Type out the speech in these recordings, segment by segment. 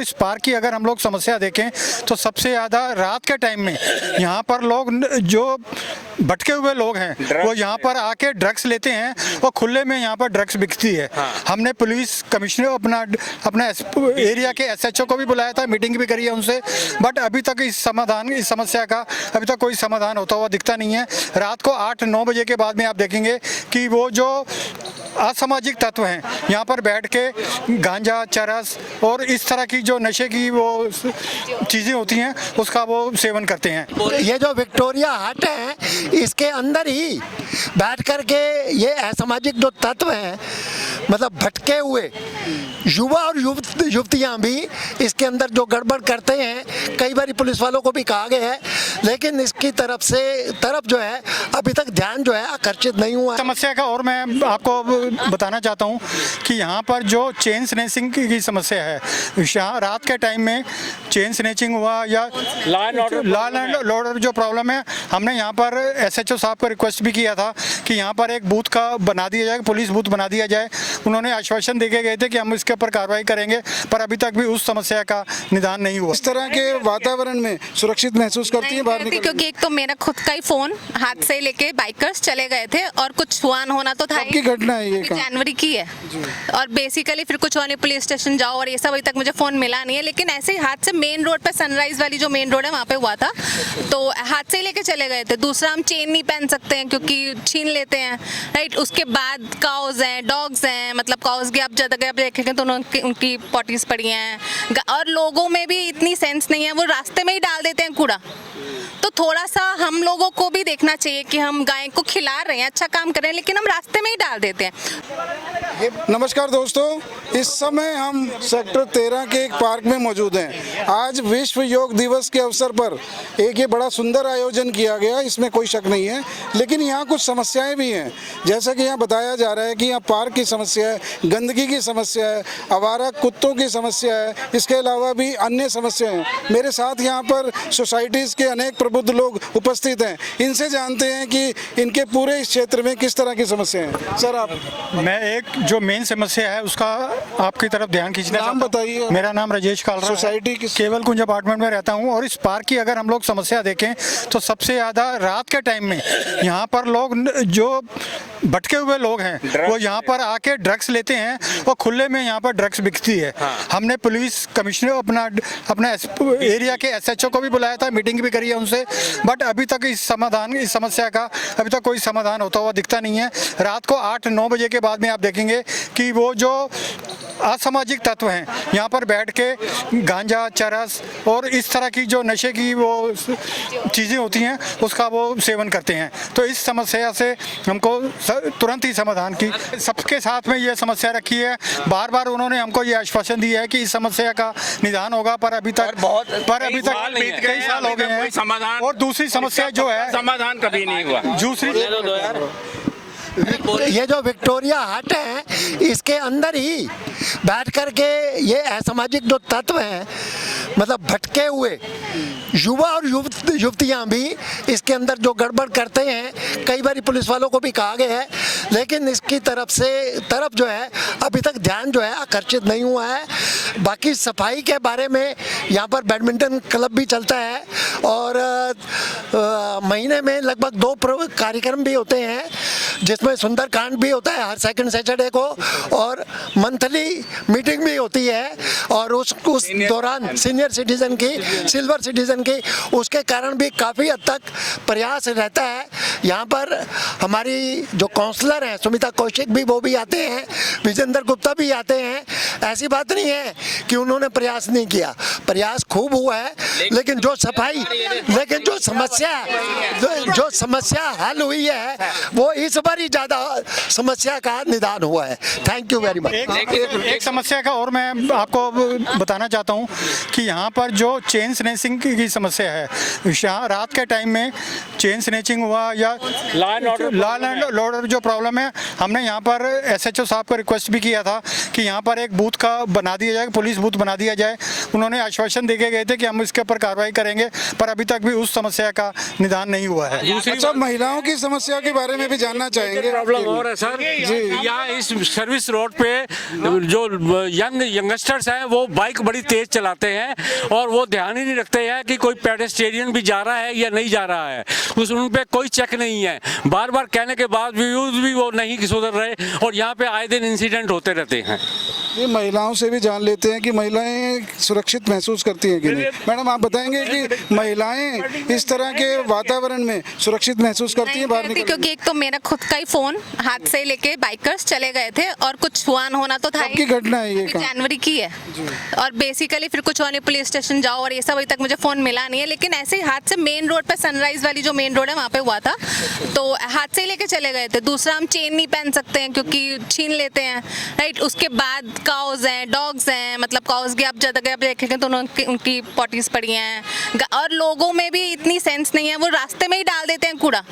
इस पार्क की अगर हम लोग समस्या देखें तो सबसे ज़्यादा रात के टाइम में यहाँ पर लोग जो भटके हुए लोग हैं वो यहाँ पर आके ड्रग्स लेते हैं और खुले में यहाँ पर ड्रग्स बिकती है। हमने पुलिस कमिश्नर अपना एरिया के एसएचओ को भी बुलाया था, मीटिंग भी करी है उनसे, बट अभी तक इस समस्या का अभी तक कोई समाधान होता हुआ दिखता नहीं है। रात को 8-9 बजे के बाद में आप देखेंगे कि वो जो असामाजिक तत्व हैं यहाँ पर बैठ के गांजा, चरस और इस तरह की जो नशे की वो चीज़ें होती हैं उसका वो सेवन करते हैं। ये जो विक्टोरिया हट है इसके अंदर ही बैठ कर के ये असामाजिक जो तत्व हैं, मतलब भटके हुए युवा और युवतियां भी इसके अंदर जो गड़बड़ करते हैं, कई बार पुलिस वालों को भी कहा गया है, लेकिन इसकी तरफ जो है अभी तक ध्यान जो है आकर्षित नहीं हुआ है। समस्या का और मैं आपको बताना चाहता हूँ कि यहाँ पर जो चेन स्नैचिंग की समस्या है, यहाँ रात के टाइम में चेन स्नैचिंग हुआ या लॉ एंड ऑर्डर जो प्रॉब्लम है, हमने यहाँ पर एसएचओ साहब को रिक्वेस्ट भी किया था कि यहाँ पर एक बूथ का बना दिया जाए, पुलिस बूथ बना दिया जाए। उन्होंने आश्वासन देके गए थे कि हम इसके ऊपर कार्रवाई करेंगे, पर अभी तक भी उस समस्या का निदान नहीं हुआ। इस तरह के वातावरण में सुरक्षित महसूस करती है बाहर निकलने? क्योंकि एक तो मेरा खुद का ही फोन हाथ से लेके बाइकर्स चले गए थे और कुछ हुआ होना तो था। आपकी घटना है ये? जनवरी की है और बेसिकली फिर कुछ हुआ नहीं, पुलिस स्टेशन जाओ और ये सब, अभी तक मुझे फोन मिला नहीं है। लेकिन ऐसे ही हाथ से मेन रोड पे, सनराइज वाली जो मेन रोड है वहाँ पे हुआ था, तो हाथ से लेके चले गए थे। दूसरा, हम चेन नहीं पहन सकते हैं क्योंकि छीन लेते हैं, राइट। उसके बाद काउज हैं, डॉग्स हैं, मतलब काउज की आप जगह देखेंगे तो उनकी पॉटीज पड़ी हैं, और लोगों में भी इतनी सेंस नहीं है, वो रास्ते में ही डाल देते हैं कूड़ा। तो थोड़ा सा हम लोगों को भी देखना चाहिए कि हम गाय को खिला रहे हैं, अच्छा काम कर रहे हैं, लेकिन हम रास्ते में ही डाल देते हैं। नमस्कार दोस्तों, इस समय हम सेक्टर 13 के एक पार्क में मौजूद हैं। आज विश्व योग दिवस के अवसर पर एक ये बड़ा सुंदर आयोजन किया गया, इसमें कोई शक नहीं है, लेकिन यहाँ कुछ समस्याएं भी हैं। जैसा कि यहाँ बताया जा रहा है कि यहाँ पार्क की समस्या है, गंदगी की समस्या है, आवारा कुत्तों की समस्या है, इसके अलावा भी अन्य समस्याएं हैं। मेरे साथ यहाँ पर सोसाइटीज़ के अनेक प्रबुद्ध लोग उपस्थित हैं, इनसे जानते हैं कि इनके पूरे इस क्षेत्र में किस तरह की समस्या है। सर, आप? मैं एक जो मेन समस्या है उसका आपकी तरफ ध्यान खींचना नाम बताइए। मेरा नाम राजेश कालरा, सोसाइटी किस? केवल कुंज अपार्टमेंट में रहता हूँ। और इस पार्क की अगर हम लोग समस्या देखें तो सबसे ज़्यादा रात के टाइम में यहाँ पर लोग जो भटके हुए लोग हैं वो यहाँ पर आके ड्रग्स लेते हैं और खुले में यहाँ पर ड्रग्स बिकती है। हमने पुलिस कमिश्नर अपना एरिया के एसएचओ को भी बुलाया था, मीटिंग भी करी है उनसे, बट अभी तक इस समस्या का अभी तक कोई समाधान होता हुआ दिखता नहीं है। रात को 8-9 बजे के बाद में आप देखेंगे कि वो जो असामाजिक तत्व हैं यहाँ पर बैठ के गांजा, चरस और इस तरह की जो नशे की वो चीज़ें होती हैं उसका वो सेवन करते हैं। तो इस समस्या से हमको तुरंत ही समाधान की, सबके साथ में ये समस्या रखी है। बार बार उन्होंने हमको ये आश्वासन दिया है कि इस समस्या का निदान होगा, पर अभी तक कई साल हो गए हैं। और दूसरी समस्या जो है, समाधान कभी नहीं हुआ। ये जो विक्टोरिया हट है इसके अंदर ही बैठ कर के ये असामाजिक जो तत्व हैं, मतलब भटके हुए युवा और युवतियां भी इसके अंदर जो गड़बड़ करते हैं, कई बार पुलिस वालों को भी कहा गया है, लेकिन इसकी तरफ जो है अभी तक ध्यान जो है आकर्षित नहीं हुआ है। बाकी सफाई के बारे में यहाँ पर बैडमिंटन क्लब भी चलता है और महीने में लगभग 2 कार्यक्रम भी होते हैं, जिसमें सुंदरकांड भी होता है हर सेकंड सैटरडे को, और मंथली मीटिंग भी होती है। और उस दौरान सीनियर सिटीजन की, सिल्वर सिटीजन की, उसके कारण भी काफ़ी हद तक प्रयास रहता है। यहाँ पर हमारी जो काउंसलर हैं सुमिता कौशिक भी, वो भी आते हैं, विजेंद्र गुप्ता भी आते हैं। ऐसी बात नहीं है कि उन्होंने प्रयास नहीं किया, प्रयास खूब हुआ है, लेकिन जो समस्या हल हुई है वो इस बार ही ज़्यादा समस्या का निदान हुआ है। Thank you very much. एक समस्या का और मैं आपको बताना चाहता हूँ कि यहाँ पर जो चेन स्नैचिंग की समस्या है, यहाँ रात के टाइम में चेन स्नैचिंग हुआ या लॉ एंड ऑर्डर जो प्रॉब्लम है, हमने यहाँ पर एसएचओ साहब को रिक्वेस्ट भी किया था कि यहाँ पर एक बूथ का बना दिया जाए, पुलिस बूथ बना दिया जाए। उन्होंने आश्वासन देके गए थे कि हम इसके ऊपर कार्रवाई करेंगे, पर अभी तक भी उस समस्या का निदान नहीं हुआ है। अच्छा, महिलाओं की समस्या के बारे में भी जानना चाहेंगे प्रॉब्लम और है सर जी। यहाँ इस सर्विस रोड पे जो यंगस्टर्स हैं वो बाइक बड़ी तेज चलाते हैं और वो ध्यान ही नहीं रखते हैं कि कोई पेडेस्ट्रियन भी जा रहा है या नहीं जा रहा है, उन पे कोई चेक नहीं है। बार बार कहने के बाद भी वो नहीं सुधर रहे और यहाँ पे आए दिन इंसिडेंट होते रहते हैं। ये महिलाओं से भी जान लेते हैं कि महिलाएं सुरक्षित महसूस करती हैं कि नहीं। मैडम आप बताएंगे कि महिलाएं इस तरह के वातावरण में सुरक्षित महसूस करती हैं बाहर नहीं करती, निकल? क्योंकि एक तो मेरा खुद का ही फोन हाथ से लेके बाइकर्स चले गए थे और कुछ हुआ होना तो था ही। आपकी घटना है ये ये कहाँ? जनवरी की है और बेसिकली फिर कुछ वाले पुलिस स्टेशन जाओ और ये सब अभी तक मुझे फोन मिला नहीं है, लेकिन ऐसे ही हाथ से मेन रोड पे सनराइज वाली जो मेन रोड है वहाँ पे हुआ था, तो हाथ से ही लेके चले गए थे। दूसरा हम चेन नहीं पहन सकते हैं क्योंकि छीन लेते हैं, राइट। उसके बाद काउज हैं, डॉग्स हैं, मतलब काउज की आप जगह आप देखेंगे तो उनकी पॉटीज पड़ी हैं और लोगों में भी इतनी सेंस नहीं है, वो रास्ते में ही डाल देते हैं कूड़ा।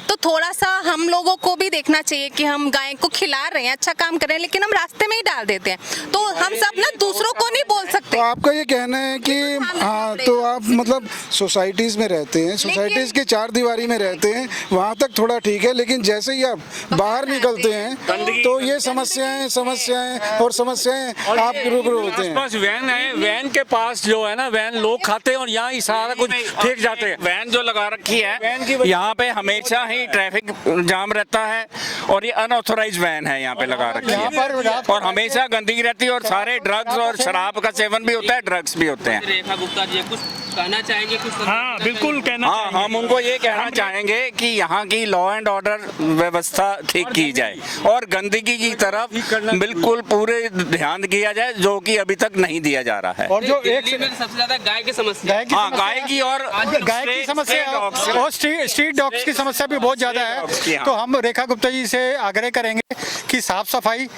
तो थोड़ा सा हम लोगों को भी देखना चाहिए कि हम गाय को खिला रहे हैं, अच्छा काम कर रहे हैं, लेकिन हम रास्ते में ही डाल देते हैं, तो हम सब ना दूसरों को नहीं बोल सकते। तो आपका ये कहना है कि हाँ, तो आप मतलब सोसाइटीज में रहते हैं, सोसाइटीज के चार दीवारी में रहते हैं, वहाँ तक थोड़ा ठीक है, लेकिन जैसे ही आप बाहर निकलते हैं तो ये समस्याएं और समस्याएं आपके रूबरू होते हैं। बस वैन है, वैन के पास जो है ना, वैन लोग खाते हैं और यहाँ ही सारा कुछ फेंक जाते हैं। वैन जो लगा रखी है यहाँ पे हमेशा ही ट्रैफिक जाम रहता है और ये अनऑथोराइज वैन है यहाँ पे लगा रखी है और हमेशा गंदगी रहती है और सारे ड्रग्स और शराब का सेवन भी होता है, ड्रग्स भी होते हैं। रेखा गुप्ता जी कुछ कहना चाहेंगे? कुछ हाँ बिल्कुल कहना हाँ, हम उनको ये कहना चाहेंगे कि यहाँ की लॉ एंड ऑर्डर व्यवस्था ठीक की जाए और गंदगी की तरफ बिल्कुल पूरे ध्यान दिया जाए, जो कि अभी तक नहीं दिया जा रहा है। और जो एक दिल्ली में सबसे ज्यादा गाय की समस्या है। हाँ, गाय की और गाय की समस्या और स्ट्रीट डॉग्स की समस्या भी बहुत ज़्यादा है। हाँ। तो हम रेखा गुप्ता जी से आग्रह करेंगे कि साफ सफाई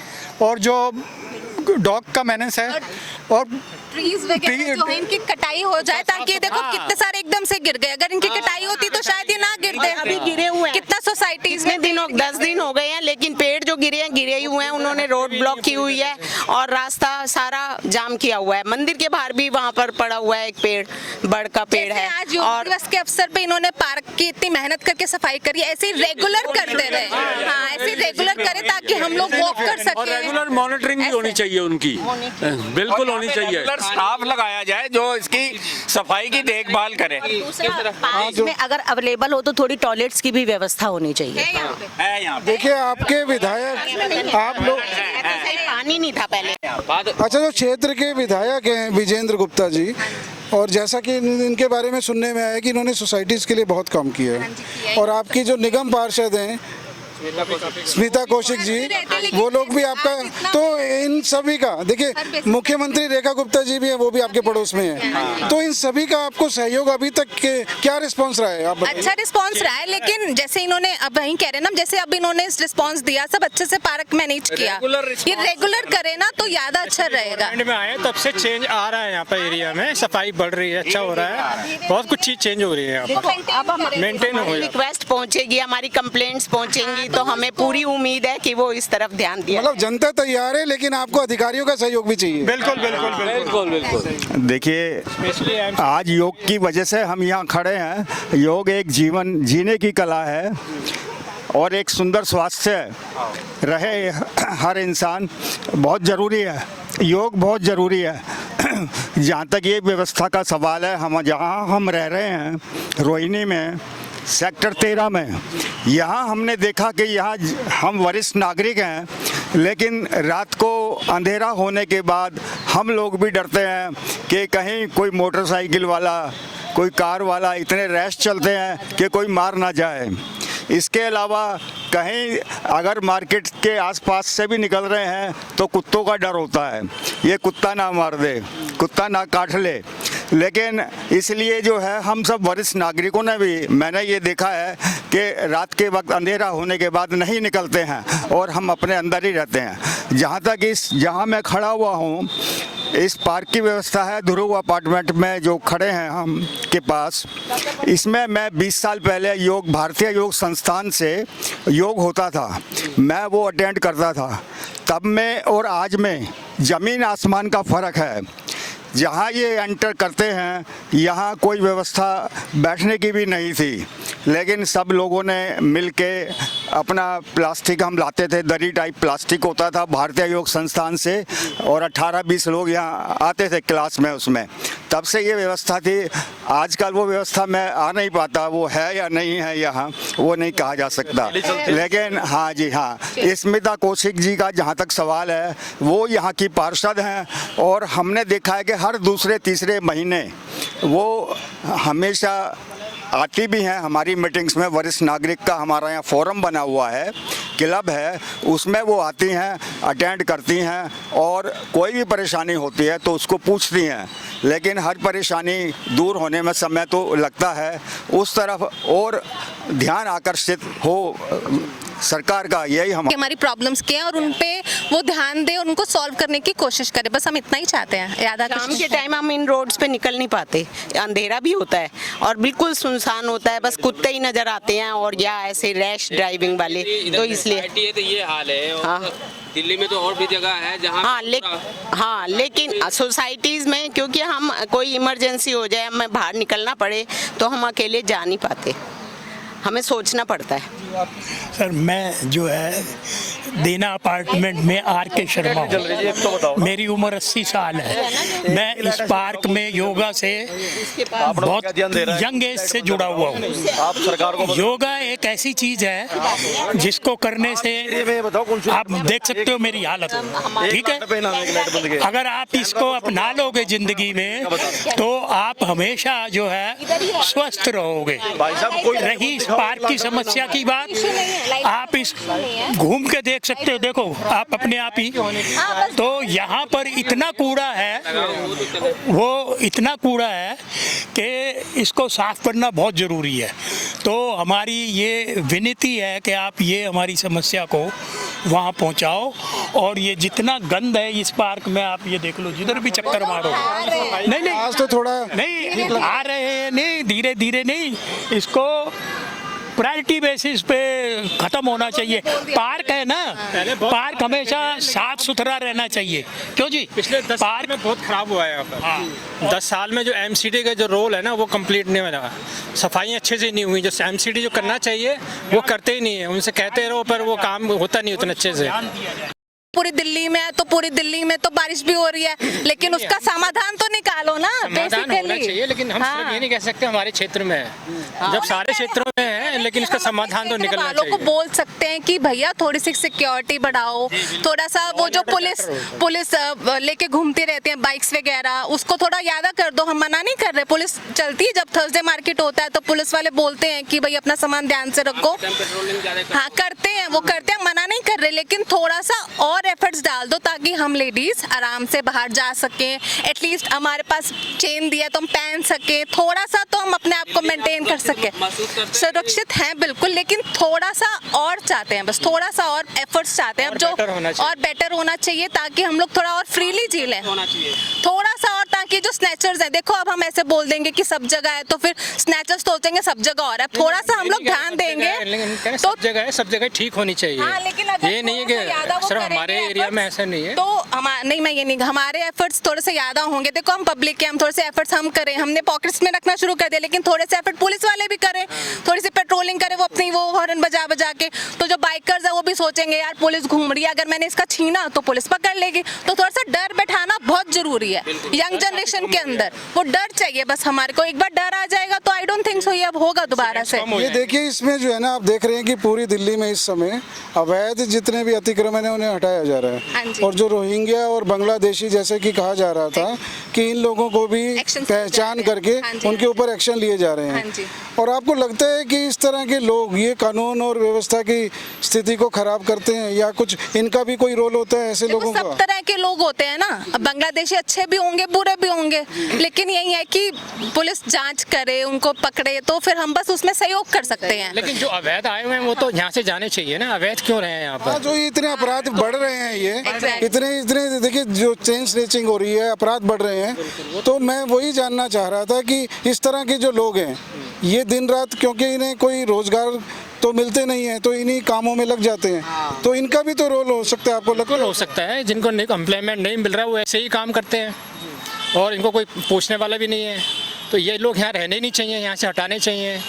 और जो डॉग का मेनेंस है और ट्रीज वगैरह जो है इनकी कटाई हो जाए, ताकि देखो कितने सारे एकदम से गिर गए, अगर इनकी कटाई होती तो शायद ये ना गिरते। अभी गिरे हुए हैं। कितना सोसाइटीज कितने दिनों 10 दिन हो गए हैं, लेकिन पेड़ जो गिरे ही हुए हैं। उन्होंने रोड ब्लॉक की हुई है और रास्ता सारा जाम किया हुआ है। मंदिर के बाहर भी वहाँ पर पड़ा हुआ है एक पेड़, बड़ का पेड़ है। आज योग दिवस के अवसर पे इन्होंने पार्क की इतनी मेहनत करके सफाई करी, ऐसे रेगुलर करते रहे। हाँ, ऐसे रेगुलर करें ताकि हम लोग वॉक कर और सकें। रेगुलर मॉनिटरिंग भी होनी चाहिए उनकी, बिल्कुल होनी चाहिए। स्टाफ लगाया जाए जो इसकी सफाई की देखभाल करे। पार्क में अगर अवेलेबल हो तो थोड़ी टॉयलेट्स की भी व्यवस्था होनी चाहिए। है यहाँ पे। देखिए आपके विधायक आप लोग पानी नहीं था पहले। अच्छा, जो क्षेत्र के विधायक हैं विजेंद्र गुप्ता जी, और जैसा कि इनके बारे में सुनने में आया कि इन्होंने सोसाइटीज़ के लिए बहुत काम किया है, और आपकी जो निगम पार्षद हैं स्मिता कौशिक जी, वो लोग भी आपका, तो इन सभी का देखिए मुख्यमंत्री रेखा गुप्ता जी भी हैं, वो भी आपके पड़ोस में हैं, तो इन सभी का आपको सहयोग अभी तक क्या रिस्पांस रहा है? आप बताइए। अच्छा रिस्पांस रहा है, लेकिन जैसे इन्होंने अब वहीं कह रहे हैं ना, जैसे अब इन्होंने रिस्पांस दिया, सब अच्छे से पार्क मैनेज किया, ये रेगुलर करे ना तो ज्यादा अच्छा रहेगा। में आए तब से चेंज आ रहा है यहाँ पर एरिया में, सफाई बढ़ रही है, अच्छा हो रहा है, बहुत कुछ चीज चेंज हो रही है यहाँ पर, अब हमारी मेंटेन हो गया। रिक्वेस्ट पहुंचेगी, हमारी कंप्लेंट्स पहुंचेंगी, तो हमें पूरी उम्मीद है कि वो इस तरफ ध्यान दिया। मतलब जनता तैयार है, लेकिन आपको अधिकारियों का सहयोग भी चाहिए। बिल्कुल बिल्कुल बिल्कुल बिल्कुल। देखिए आज योग की वजह से हम यहाँ खड़े हैं। योग एक जीवन जीने की कला है और एक सुंदर स्वास्थ्य रहे हर इंसान बहुत ज़रूरी है। योग बहुत ज़रूरी है। जहाँ तक ये व्यवस्था का सवाल है, हम जहाँ हम रह रहे हैं रोहिणी में सेक्टर 13 में, यहाँ हमने देखा कि यहाँ हम वरिष्ठ नागरिक हैं, लेकिन रात को अंधेरा होने के बाद हम लोग भी डरते हैं कि कहीं कोई मोटरसाइकिल वाला, कोई कार वाला इतने रैश चलते हैं कि कोई मार ना जाए। इसके अलावा कहीं अगर मार्केट के आसपास से भी निकल रहे हैं तो कुत्तों का डर होता है, ये कुत्ता ना मार दे, कुत्ता ना काट ले। लेकिन इसलिए जो है हम सब वरिष्ठ नागरिकों ने भी, मैंने ये देखा है कि रात के वक्त अंधेरा होने के बाद नहीं निकलते हैं और हम अपने अंदर ही रहते हैं। जहाँ मैं खड़ा हुआ हूँ, इस पार्क की व्यवस्था है ध्रुव अपार्टमेंट में जो खड़े हैं हम के पास, इसमें मैं 20 साल पहले भारतीय योग संस्थान से योग होता था, मैं वो अटेंड करता था। तब में और आज में ज़मीन आसमान का फ़र्क है। जहाँ ये एंटर करते हैं यहाँ कोई व्यवस्था बैठने की भी नहीं थी, लेकिन सब लोगों ने मिल के अपना प्लास्टिक हम लाते थे, दरी टाइप प्लास्टिक होता था भारतीय योग संस्थान से, और 18-20 लोग यहाँ आते थे क्लास में, उसमें तब से ये व्यवस्था थी। आजकल वो व्यवस्था मैं आ नहीं पाता, वो है या नहीं है यहाँ वो नहीं कहा जा सकता। लेकिन हाँ जी हाँ, स्मिता कौशिक जी का जहाँ तक सवाल है, वो यहाँ की पार्षद हैं और हमने देखा है कि हर दूसरे तीसरे महीने वो हमेशा आती भी हैं हमारी मीटिंग्स में। वरिष्ठ नागरिक का हमारा यहाँ फोरम बना हुआ है, क्लब है, उसमें वो आती हैं, अटेंड करती हैं और कोई भी परेशानी होती है तो उसको पूछती हैं। लेकिन हर परेशानी दूर होने में समय तो लगता है, उस तरफ और ध्यान आकर्षित हो सरकार का, यही हमारी प्रॉब्लम्स क्या है और उन पे वो ध्यान दे और उनको सॉल्व करने की कोशिश करे, बस हम इतना ही चाहते हैं। ज़्यादा शाम के टाइम हम इन रोड्स पे निकल नहीं पाते, अंधेरा भी होता है और बिल्कुल सुनसान होता है, बस कुत्ते ही नजर आते हैं और या ऐसे रैश ड्राइविंग वाले, तो इसलिए तो ये हाल है। और दिल्ली में तो और भी जगह है जहाँ लेकिन सोसाइटीज़ में क्योंकि हम कोई इमरजेंसी हो जाए, हमें बाहर निकलना पड़े तो हम अकेले जा नहीं पाते, हमें सोचना पड़ता है। सर मैं जो है देना अपार्टमेंट में RK शर्मा हूँ, मेरी उम्र 80 साल है। मैं इस पार्क में योगा से बहुत यंग एज से जुड़ा हुआ हूँ। योगा एक ऐसी चीज है जिसको करने से आप देख सकते हो मेरी हालत, ठीक है। अगर आप इसको अपना लोगे जिंदगी में तो आप हमेशा जो है स्वस्थ रहोगे। रही इस पार्क की समस्या की बात, आप इस घूम के देख सकते हो, देखो आप अपने आप ही, तो यहाँ पर इतना कूड़ा है, वो इतना कूड़ा है कि इसको साफ करना बहुत ज़रूरी है। तो हमारी ये विनती है कि आप ये हमारी समस्या को वहाँ पहुँचाओ, और ये जितना गंद है इस पार्क में आप ये देख लो, जिधर भी चक्कर मारो। नहीं आज तो थोड़ा नहीं आ रहे हैं, नहीं धीरे धीरे नहीं, इसको प्रायोरिटी बेसिस पे खत्म होना चाहिए। पार्क है ना, पार्क हमेशा साफ सुथरा रहना चाहिए। क्यों जी, पिछले 10 साल में बहुत खराब हुआ है यहाँ पर। 10 साल में जो MCD का जो रोल है ना वो कंप्लीट नहीं हुआ, सफाई अच्छे से नहीं हुई। जो MCD जो करना चाहिए वो करते ही नहीं है, उनसे कहते रहो पर वो काम होता नहीं उतने अच्छे से। पूरी दिल्ली में है तो पूरी दिल्ली में तो बारिश भी हो रही है, लेकिन उसका समाधान तो निकालो ना। समाधान होना चाहिए, लेकिन हम सिर्फ ये नहीं कह सकते हमारे क्षेत्र में है, जब सारे क्षेत्रों में है, लेकिन इसका समाधान तो निकलना चाहिए। को बोल सकते हैं कि भैया थोड़ी सी सिक्योरिटी बढ़ाओ, थोड़ा सा वो जो पुलिस लेके घूमती रहती है बाइक्स वगैरह, उसको थोड़ा याद कर दो। हम मना नहीं कर रहे, पुलिस चलती है, जब थर्सडे मार्केट होता है तो पुलिस वाले बोलते हैं कि भाई अपना सामान ध्यान से रखो। हाँ करते हैं, वो करते हैं, मना नहीं कर रहे, लेकिन थोड़ा सा और एफर्ट्स डाल दो ताकि हम लेडीज आराम से बाहर जा सकें। एटलीस्ट हमारे पास चेन दिया तो हम पहन सकें, थोड़ा सा तो हम अपने आप को मेंटेन कर सकें। सुरक्षित हैं बिल्कुल, लेकिन थोड़ा सा और चाहते हैं, बस थोड़ा सा और एफर्ट्स चाहते हैं अब, जो और बेटर होना चाहिए ताकि हम लोग थोड़ा और फ्रीली जी लें, थोड़ा सा और, ताकि जो स्नैचर्स हैं, देखो अब हम ऐसे बोल देंगे कि सब जगह है तो फिर स्नैचर्स सोचेंगे सब जगह और है। थोड़ा सा हम लोग ध्यान देंगे तो सब जगह ठीक होनी चाहिए। ये नहीं है कि सिर्फ हमारे एरिया में ऐसा नहीं है। तो नहीं, मैं ये नहीं, हमारे एफर्ट्स थोड़े से ज़्यादा होंगे। देखो हम पब्लिक के, हम थोड़े से एफर्ट्स हम करें, हमने पॉकेट्स में रखना शुरू कर दिया, लेकिन थोड़े से एफर्ट पुलिस वाले भी करें, थोड़ी सी पेट्रोलिंग करें, वो अपनी वो हॉर्न बजा बजा के। तो जो बाइकर्स है वो भी सोचेंगे यार पुलिस घूम रही है, अगर मैंने इसका छीना तो पुलिस पकड़ लेगी। तो थोड़ा सा डर बैठाना बहुत जरूरी है यंग जनरेशन के अंदर, वो डर चाहिए बस हमारे को। एक बार डर आ जाएगा तो आई डोंट थिंक सो ये अब होगा दोबारा से। ये देखिए इसमें जो है ना, आप देख रहे हैं कि पूरी दिल्ली में इस समय अवैध जितने भी अतिक्रमण है उन्हें हटाया जा रहा है, और जो रोहिंग्या और बांग्लादेशी जैसे कि कहा जा रहा था कि इन लोगों को भी पहचान करके उनके ऊपर एक्शन लिए जा रहे हैं। और आपको लगता है कि इस तरह के लोग ये कानून और व्यवस्था की स्थिति को खराब करते हैं, या कुछ इनका भी कोई रोल होता है ऐसे लोगों का? सब तरह के लोग होते हैं ना, बांग्लादेशी अच्छे भी होंगे बुरे भी होंगे, लेकिन यही है कि पुलिस जांच करे, उनको पकड़े, तो फिर हम बस उसमें सहयोग कर सकते हैं। लेकिन जो अवैध आए हुए हैं वो तो यहाँ से जाने चाहिए ना, अवैध क्यों रहे हैं यहाँ पर? जो इतने अपराध बढ़ रहे हैं, ये इतने देखिए जो चेन स्नैचिंग हो रही है, अपराध बढ़ रहे हैं, तो मैं वही जानना चाह रहा था कि इस तरह के जो लोग हैं ये दिन रात, क्योंकि इन्हें कोई रोजगार तो मिलते नहीं है तो इन्हीं कामों में लग जाते हैं, तो इनका भी तो रोल हो सकता है, आपको लगता है? हो सकता है, जिनको एम्प्लॉयमेंट नहीं मिल रहा वो ऐसे ही काम करते हैं और इनको कोई पूछने वाला भी नहीं है, तो ये लोग यहाँ रहने नहीं चाहिए, यहाँ से हटाने चाहिए।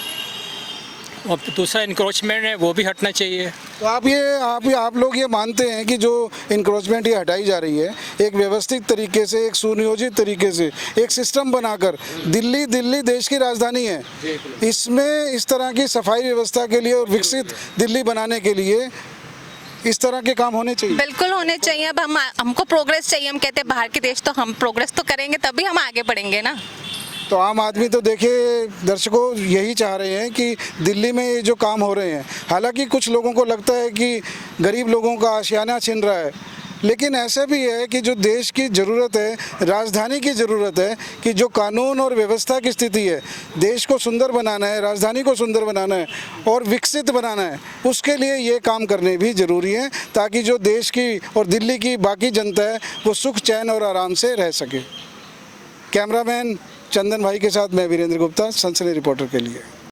और दूसरा इंक्रोचमेंट है वो भी हटना चाहिए। तो आप लोग ये मानते हैं कि जो इंक्रोचमेंट ये हटाई जा रही है एक व्यवस्थित तरीके से, एक सुनियोजित तरीके से, एक सिस्टम बनाकर, दिल्ली देश की राजधानी है, इसमें इस तरह की सफाई व्यवस्था के लिए और विकसित दिल्ली बनाने के लिए इस तरह के काम होने चाहिए? बिल्कुल होने चाहिए। अब हमको प्रोग्रेस चाहिए, हम कहते हैं बाहर के देश, तो हम प्रोग्रेस तो करेंगे तभी हम आगे बढ़ेंगे ना। तो आम आदमी तो देखिए दर्शकों यही चाह रहे हैं कि दिल्ली में ये जो काम हो रहे हैं, हालांकि कुछ लोगों को लगता है कि गरीब लोगों का आशियाना छिन रहा है, लेकिन ऐसा भी है कि जो देश की ज़रूरत है, राजधानी की ज़रूरत है कि जो कानून और व्यवस्था की स्थिति है, देश को सुंदर बनाना है, राजधानी को सुंदर बनाना है और विकसित बनाना है, उसके लिए ये काम करने भी ज़रूरी है ताकि जो देश की और दिल्ली की बाकी जनता है वो सुख चैन और आराम से रह सके। कैमरामैन चंदन भाई के साथ मैं वीरेंद्र गुप्ता, सनसनी रिपोर्टर के लिए।